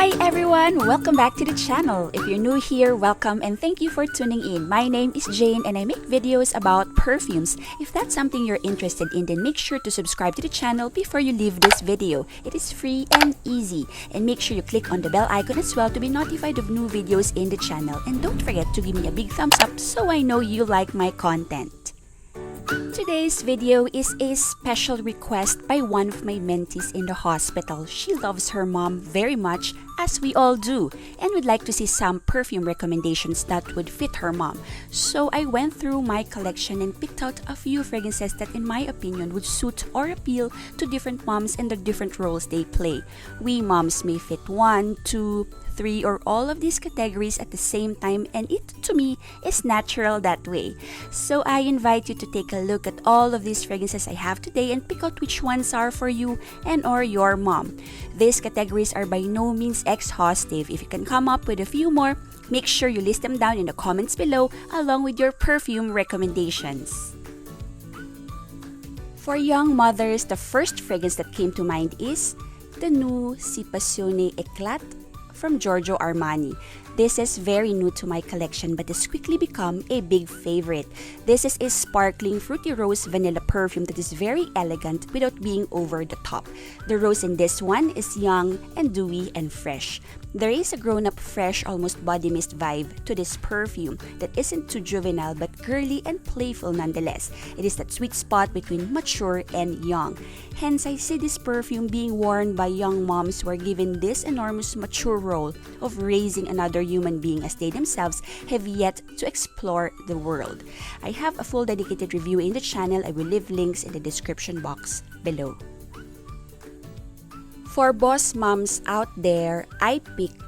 Hi everyone! Welcome back to the channel. If you're new here, welcome and thank you for tuning in. My name is Jane and I make videos about perfumes. If that's something you're interested in, then make sure to subscribe to the channel before you leave this video. It is free and easy. And make sure you click on the bell icon as well to be notified of new videos in the channel. And don't forget to give me a big thumbs up so I know you like my content. Today's video is a special request by one of my mentees in the hospital. She loves her mom very much, as we all do, and would like to see some perfume recommendations that would fit her mom. So I went through my collection and picked out a few fragrances that in my opinion would suit or appeal to different moms and the different roles they play. We moms may fit 1, 2, 3 or all of these categories at the same time, and it to me is natural that way. So I invite you to take a look at all of these fragrances I have today and pick out which ones are for you and or your mom. These categories are by no means exhaustive. If you can come up with a few more, make sure you list them down in the comments below along with your perfume recommendations. For young mothers, the first fragrance that came to mind is the new Passione Eclat from Giorgio Armani. This is very new to my collection but has quickly become a big favorite. This is a sparkling fruity rose vanilla perfume that is very elegant without being over the top. The rose in this one is young and dewy and fresh. There is a grown-up, fresh, almost body mist vibe to this perfume that isn't too juvenile but girly and playful nonetheless. It is that sweet spot between mature and young. Hence, I see this perfume being worn by young moms who are given this enormous mature role of raising another human being as they themselves have yet to explore the world. I have a full dedicated review in the channel. I will leave links in the description box below. For boss moms out there, I picked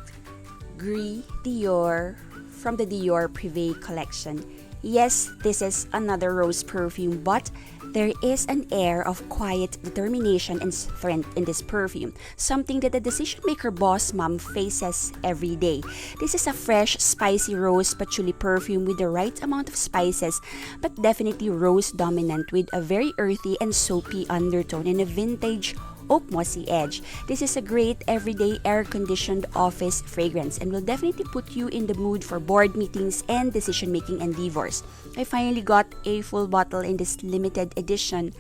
Gris Dior from the Dior Privé collection. Yes, this is another rose perfume, but there is an air of quiet determination and strength in this perfume, something that the decision maker boss mom faces every day. This is a fresh, spicy rose patchouli perfume with the right amount of spices, but definitely rose dominant with a very earthy and soapy undertone and a vintage oak mossy edge. This is a great everyday air-conditioned office fragrance and will definitely put you in the mood for board meetings and decision-making endeavors. I finally got a full bottle in this limited edition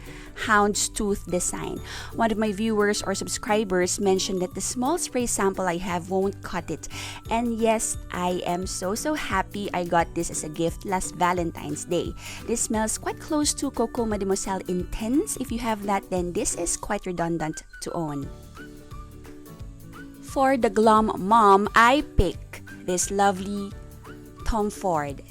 houndstooth design. One of my viewers or subscribers mentioned that the small spray sample I have won't cut it. And yes, I am so happy I got this as a gift last Valentine's Day. This smells quite close to Coco Mademoiselle Intense. If you have that, then this is quite redundant to own. For the glum mom, I pick this lovely Tom Ford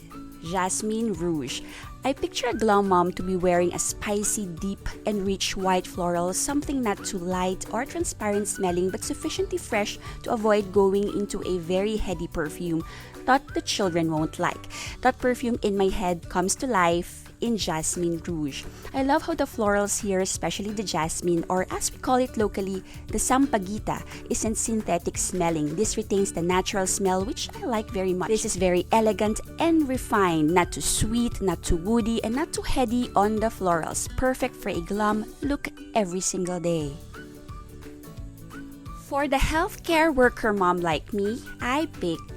Jasmin Rouge. I picture a glum mom to be wearing a spicy, deep, and rich white floral, something not too light or transparent smelling but sufficiently fresh to avoid going into a very heady perfume that the children won't like. That perfume in my head comes to life in Jasmin Rouge. I love how the florals here, especially the jasmine, or as we call it locally, the sampaguita, isn't synthetic smelling. This retains the natural smell, which I like very much. This is very elegant and refined, not too sweet, not too woody, and not too heady on the florals. Perfect for a glum look every single day. For the healthcare worker mom like me, I picked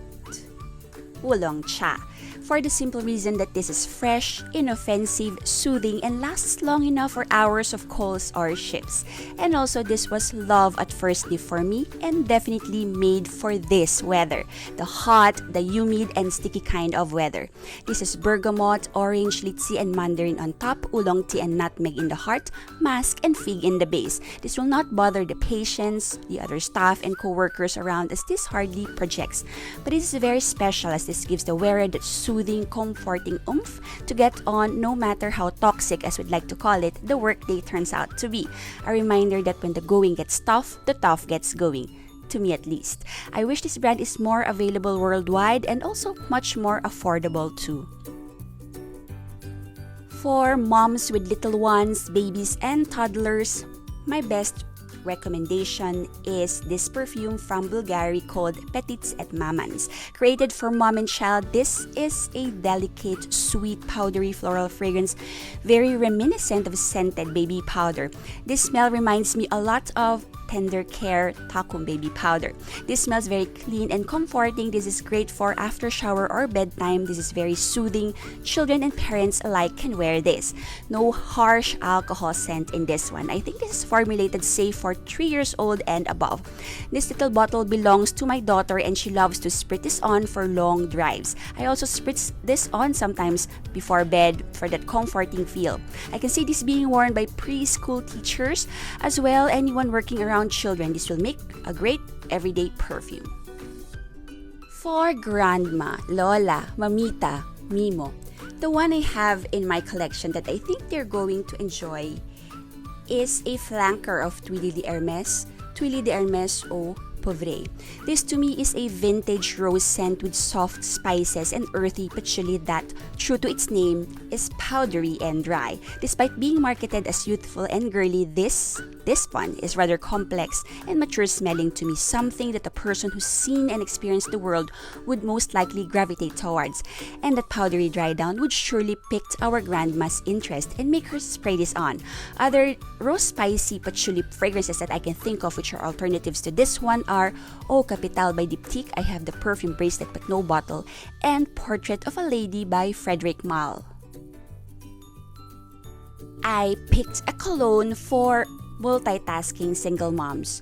Wulong Cha, for the simple reason that this is fresh, inoffensive, soothing, and lasts long enough for hours of calls or shifts. And also, this was love at first sniff for me and definitely made for this weather, the hot, the humid, and sticky kind of weather. This is bergamot, orange, litchi, and mandarin on top, oolong tea and nutmeg in the heart, musk, and fig in the base. This will not bother the patients, the other staff, and co-workers around as this hardly projects. But it is very special as this gives the wearer that soothing, comforting oomph to get on no matter how toxic, as we'd like to call it, the workday turns out to be. A reminder that when the going gets tough, the tough gets going. To me at least. I wish this brand is more available worldwide and also much more affordable too. For moms with little ones, babies, and toddlers, my best recommendation is this perfume from Bulgari called Petits At Mamans. Created for mom and child, this is a delicate, sweet, powdery floral fragrance, very reminiscent of scented baby powder. This smell reminds me a lot of Tender Care Talcum Baby Powder. This smells very clean and comforting. This is great for after shower or bedtime. This is very soothing. Children and parents alike can wear this. No harsh alcohol scent in this one. I think this is formulated safe for 3 years old and above. This little bottle belongs to my daughter and she loves to spritz this on for long drives. I also spritz this on sometimes before bed for that comforting feel. I can see this being worn by preschool teachers as well, anyone working around children. This will make a great everyday perfume. For grandma, lola, mamita, mimo, the one I have in my collection that I think they're going to enjoy is a flanker of Twilly de Hermes Eau Poivree. This to me is a vintage rose scent with soft spices and earthy patchouli that, true to its name, is powdery and dry. Despite being marketed as youthful and girly, this one is rather complex and mature smelling to me, something that a person who's seen and experienced the world would most likely gravitate towards. And that powdery dry down would surely pick our grandma's interest and make her spray this on. Other rose spicy patchouli fragrances that I can think of which are alternatives to this one are Eau Capitale by Petit. I have the perfume bracelet but no bottle, and Portrait of a Lady by Frederic Malle. I picked a cologne for multitasking single moms.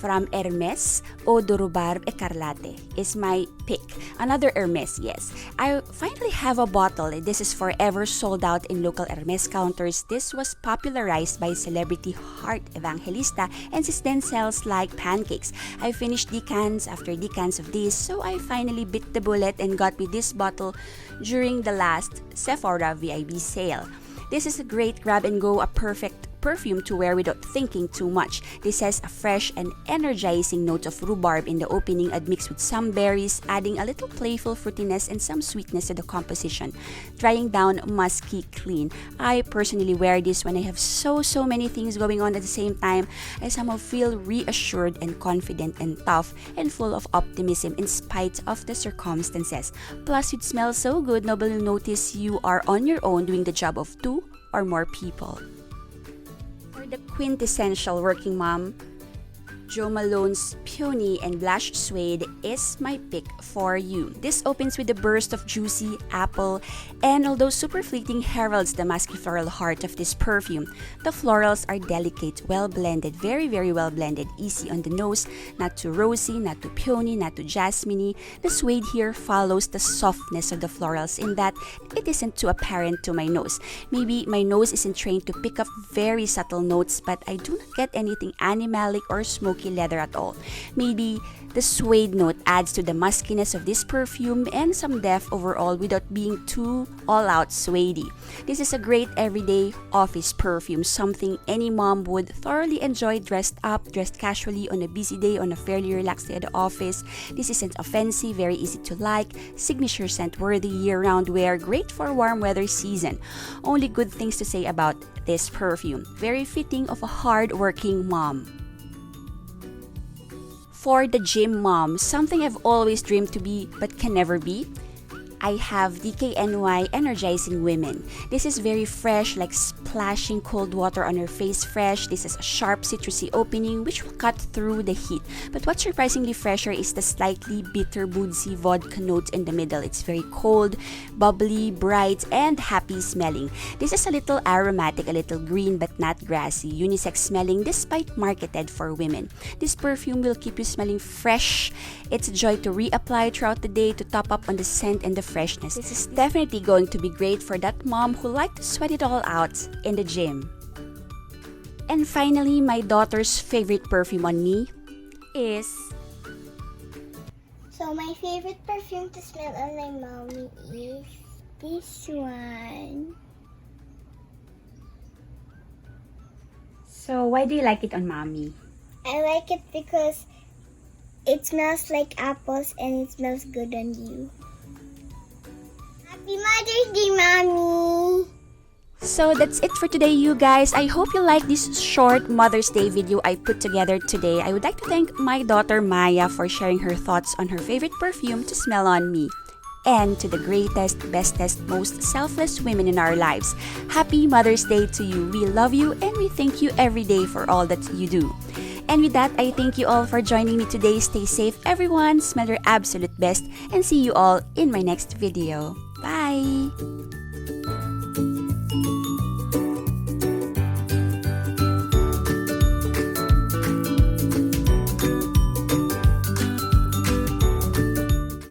From Hermes, Eau de Rhubarbe Ecarlate is my pick. Another Hermes, yes. I finally have a bottle. This is forever sold out in local Hermes counters. This was popularized by celebrity Heart Evangelista and since then sells like pancakes. I finished decants after decants of this, so I finally bit the bullet and got me this bottle during the last Sephora VIB sale. This is a great grab and go, a perfect perfume to wear without thinking too much. This has a fresh and energizing note of rhubarb in the opening admixed with some berries, adding a little playful fruitiness and some sweetness to the composition. Drying down musky clean. I personally wear this when I have so many things going on at the same time. I somehow feel reassured and confident and tough and full of optimism in spite of the circumstances. Plus, it smells so good, nobody will notice you are on your own doing the job of 2 or more people. The quintessential working mom, Jo Malone's Peony and Blush Suede is my pick for you. This opens with a burst of juicy apple, and although super fleeting, heralds the musky floral heart of this perfume. The florals are delicate, well blended, very well blended, easy on the nose, not too rosy, not too peony, not too jasmine-y. The suede here follows the softness of the florals in that it isn't too apparent to my nose. Maybe my nose isn't trained to pick up very subtle notes, but I do not get anything animalic or smoky leather at all. Maybe the suede note adds to the muskiness of this perfume and some depth overall without being too all-out suede-y. This is a great everyday office perfume, something any mom would thoroughly enjoy dressed up, dressed casually on a busy day, on a fairly relaxed day at the office. This isn't offensive, very easy to like, signature scent worthy year-round wear, great for warm weather season. Only good things to say about this perfume. Very fitting of a hard-working mom. For the gym mom, something I've always dreamed to be but can never be, I have DKNY Energizing Women. This is very fresh, like splashing cold water on your face fresh. This is a sharp citrusy opening which will cut through the heat. But what's surprisingly fresher is the slightly bitter boozy vodka note in the middle. It's very cold, bubbly, bright, and happy smelling. This is a little aromatic, a little green but not grassy, unisex smelling despite marketed for women. This perfume will keep you smelling fresh. It's a joy to reapply throughout the day to top up on the scent and the freshness. This is definitely going to be great for that mom who likes to sweat it all out in the gym. And finally, my daughter's favorite perfume on me is... So my favorite perfume to smell on my mommy is this one. So why do you like it on mommy? I like it because it smells like apples and it smells good on you. Happy Mother's Day, Mommy! So that's it for today, you guys. I hope you like this short Mother's Day video I put together today. I would like to thank my daughter Maya for sharing her thoughts on her favorite perfume to smell on me. And to the greatest, bestest, most selfless women in our lives, Happy Mother's Day to you. We love you and we thank you every day for all that you do. And with that, I thank you all for joining me today. Stay safe, everyone. Smell your absolute best. And see you all in my next video. Bye!